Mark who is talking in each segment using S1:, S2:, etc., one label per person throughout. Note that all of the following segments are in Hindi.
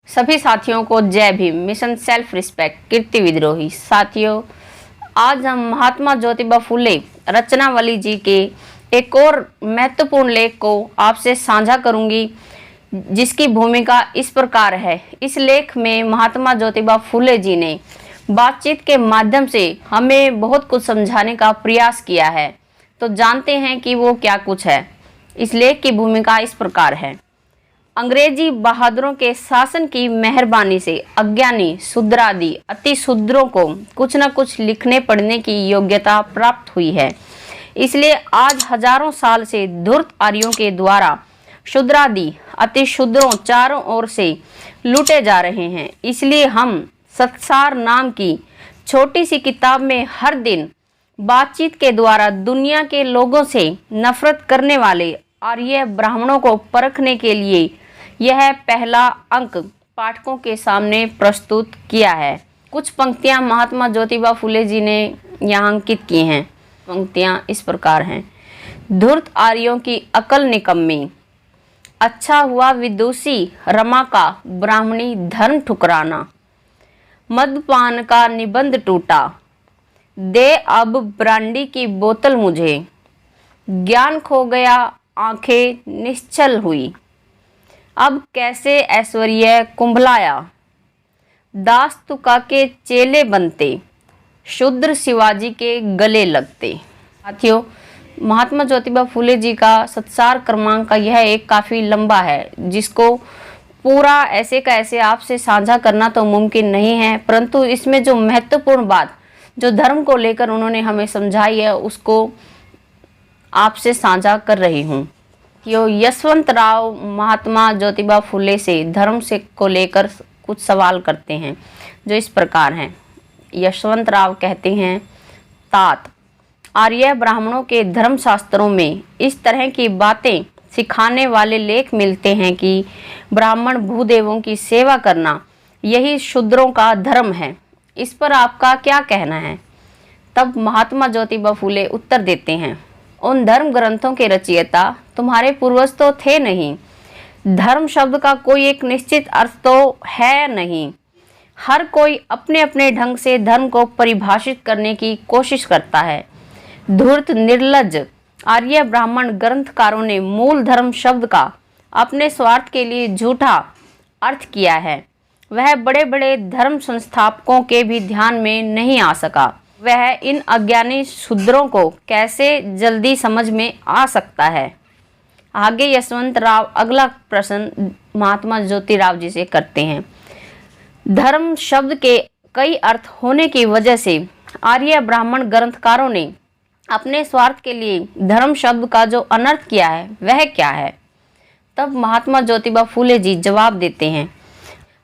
S1: सभी साथियों को जय भीम। मिशन सेल्फ रिस्पेक्ट कीर्ति विद्रोही। साथियों, आज हम महात्मा ज्योतिबा फुले रचनावली जी के एक और महत्वपूर्ण लेख को आपसे साझा करूंगी, जिसकी भूमिका इस प्रकार है। इस लेख में महात्मा ज्योतिबा फुले जी ने बातचीत के माध्यम से हमें बहुत कुछ समझाने का प्रयास किया है। तो जानते हैं कि वो क्या कुछ है। इस लेख की भूमिका इस प्रकार है। अंग्रेजी बहादुरों के शासन की मेहरबानी से अज्ञानी शूद्रादि अति शूद्रों को कुछ न कुछ लिखने पढ़ने की योग्यता प्राप्त हुई है। इसलिए आज हजारों साल से धूर्त आर्यों के द्वारा शूद्रादि अति शूद्रों चारों ओर से लूटे जा रहे हैं। इसलिए हम सत्सार नाम की छोटी सी किताब में हर दिन बातचीत के द्वारा दुनिया के लोगों से नफरत करने वाले आर्य ब्राह्मणों को परखने के लिए यह पहला अंक पाठकों के सामने प्रस्तुत किया है। कुछ पंक्तियां महात्मा ज्योतिबा फुले जी ने यहाँ अंकित की हैं। पंक्तियां इस प्रकार हैं। धूर्त आर्यों की अकल निकम्मी, अच्छा हुआ विदुषी रमा का ब्राह्मणी धर्म ठुकराना, मदपान का निबंध टूटा, दे अब ब्रांडी की बोतल मुझे, ज्ञान खो गया आंखें निश्चल हुई, अब कैसे ऐश्वर्य कुंभलाया, दास तुका के चेले बनते, शूद्र शिवाजी के गले लगते। साथियों, महात्मा ज्योतिबा फुले जी का सत्सार क्रमांक का यह एक काफ़ी लंबा है, जिसको पूरा ऐसे का ऐसे आपसे साझा करना तो मुमकिन नहीं है, परंतु इसमें जो महत्वपूर्ण बात जो धर्म को लेकर उन्होंने हमें समझाई है, उसको आपसे साझा कर रही हूँ। यशवंत राव महात्मा ज्योतिबा फुले से धर्म से को लेकर कुछ सवाल करते हैं, जो इस प्रकार हैं। यशवंत राव कहते हैं, तात आर्य ब्राह्मणों के धर्म शास्त्रों में इस तरह की बातें सिखाने वाले लेख मिलते हैं कि ब्राह्मण भूदेवों की सेवा करना यही शूद्रों का धर्म है। इस पर आपका क्या कहना है? तब महात्मा ज्योतिबा फुले उत्तर देते हैं, उन धर्म ग्रंथों के रचयिता तुम्हारे पूर्वज तो थे नहीं। धर्म शब्द का कोई एक निश्चित अर्थ तो है नहीं। हर कोई अपने अपने ढंग से धर्म को परिभाषित करने की कोशिश करता है। धूर्त निर्लज्ज आर्य ब्राह्मण ग्रंथकारों ने मूल धर्म शब्द का अपने स्वार्थ के लिए झूठा अर्थ किया है। वह बड़े बड़े धर्म संस्थापकों के भी ध्यान में नहीं आ सका। वह इन अज्ञानी शूद्रों को कैसे जल्दी समझ में आ सकता है। आगे यशवंत राव अगला प्रश्न महात्मा ज्योतिराव जी से करते हैं। धर्म शब्द के कई अर्थ होने की वजह से आर्य ब्राह्मण ग्रंथकारों ने अपने स्वार्थ के लिए धर्म शब्द का जो अनर्थ किया है वह क्या है? तब महात्मा ज्योतिबा फुले जी जवाब देते हैं,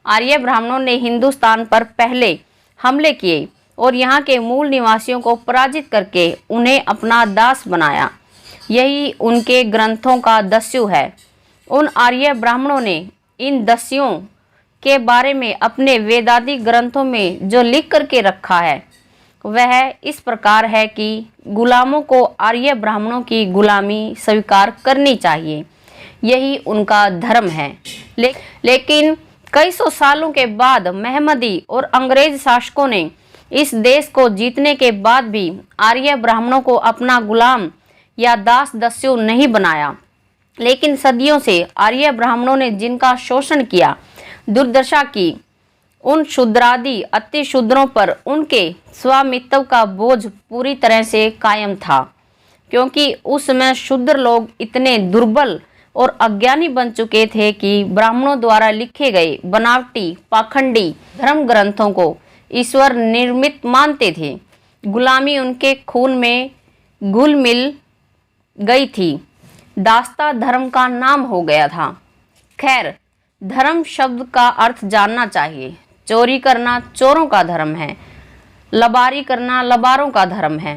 S1: आर्य ब्राह्मणों ने हिंदुस्तान पर पहले हमले किए और यहाँ के मूल निवासियों को पराजित करके उन्हें अपना दास बनाया। यही उनके ग्रंथों का दस्यु है। उन आर्य ब्राह्मणों ने इन दस्युओं के बारे में अपने वेदादि ग्रंथों में जो लिख करके रखा है वह इस प्रकार है कि गुलामों को आर्य ब्राह्मणों की गुलामी स्वीकार करनी चाहिए। यही उनका धर्म है। लेकिन कई सौ सालों के बाद महमदी और अंग्रेज शासकों ने इस देश को जीतने के बाद भी आर्य ब्राह्मणों को अपना गुलाम या दास दस्यु नहीं बनाया। लेकिन सदियों से आर्य ब्राह्मणों ने जिनका शोषण किया, दुर्दशा की, उन शूद्रादि अति शूद्रों पर उनके स्वामित्व का बोझ पूरी तरह से कायम था, क्योंकि उस समय शूद्र लोग इतने दुर्बल और अज्ञानी बन चुके थे कि ब्राह्मणों द्वारा लिखे गए बनावटी पाखंडी धर्म ग्रंथों को ईश्वर निर्मित मानते थे। गुलामी उनके खून में घुल मिल गई थी। दास्ता धर्म का नाम हो गया था। खैर, धर्म शब्द का अर्थ जानना चाहिए। चोरी करना चोरों का धर्म है, लबारी करना लबारों का धर्म है,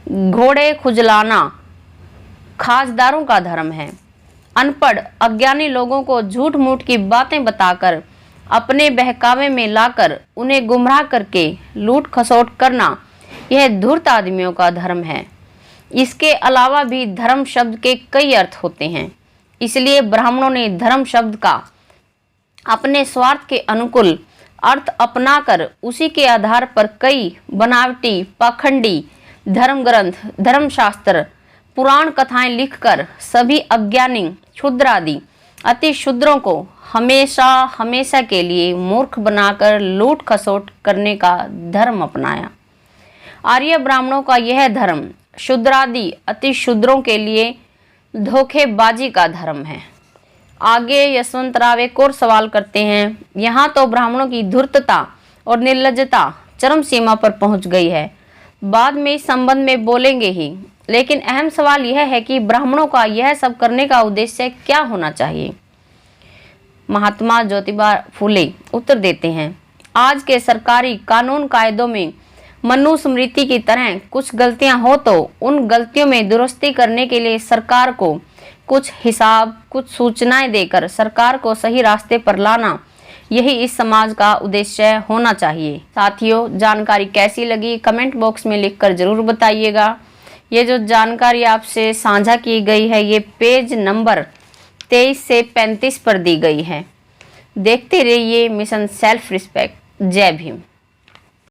S1: घोड़े खुजलाना खासदारों का धर्म है। अनपढ़ अज्ञानी लोगों को झूठ मूठ की बातें बताकर अपने बहकावे में लाकर उन्हें गुमराह करके लूट खसोट करना यह धूर्त आदमियों का धर्म है। इसके अलावा भी धर्म शब्द के कई अर्थ होते हैं। इसलिए ब्राह्मणों ने धर्म शब्द का अपने स्वार्थ के अनुकूल अर्थ अपनाकर उसी के आधार पर कई बनावटी पाखंडी धर्म ग्रंथ, धर्मशास्त्र, पुराण कथाएं लिखकर सभी अज्ञानी क्षुद्र आदि अति क्षुद्रों को हमेशा हमेशा के लिए मूर्ख बनाकर लूट खसोट करने का धर्म अपनाया। आर्य ब्राह्मणों का यह धर्म शूद्रादि अति शूद्रों के लिए धोखेबाजी का धर्म है। आगे यशवंतराव एक और सवाल करते हैं, यहाँ तो ब्राह्मणों की धूर्तता और निर्लज्जता चरम सीमा पर पहुंच गई है, बाद में इस संबंध में बोलेंगे ही, लेकिन अहम सवाल यह है कि ब्राह्मणों का यह सब करने का उद्देश्य क्या होना चाहिए। महात्मा ज्योतिबा फूले उत्तर देते हैं, आज के सरकारी कानून कायदों में मनुस्मृति की तरह कुछ गलतियां हो तो उन गलतियों में दुरुस्ती करने के लिए सरकार को कुछ हिसाब, कुछ सूचनाएं देकर सरकार को सही रास्ते पर लाना, यही इस समाज का उद्देश्य होना चाहिए। साथियों, जानकारी कैसी लगी कमेंट बॉक्स में लिखकर जरूर बताइएगा। ये जो जानकारी आपसे साझा की गई है ये पेज नंबर 23 से 35 पर दी गई है। देखते रहिए मिशन सेल्फ रिस्पेक्ट। जय भीम।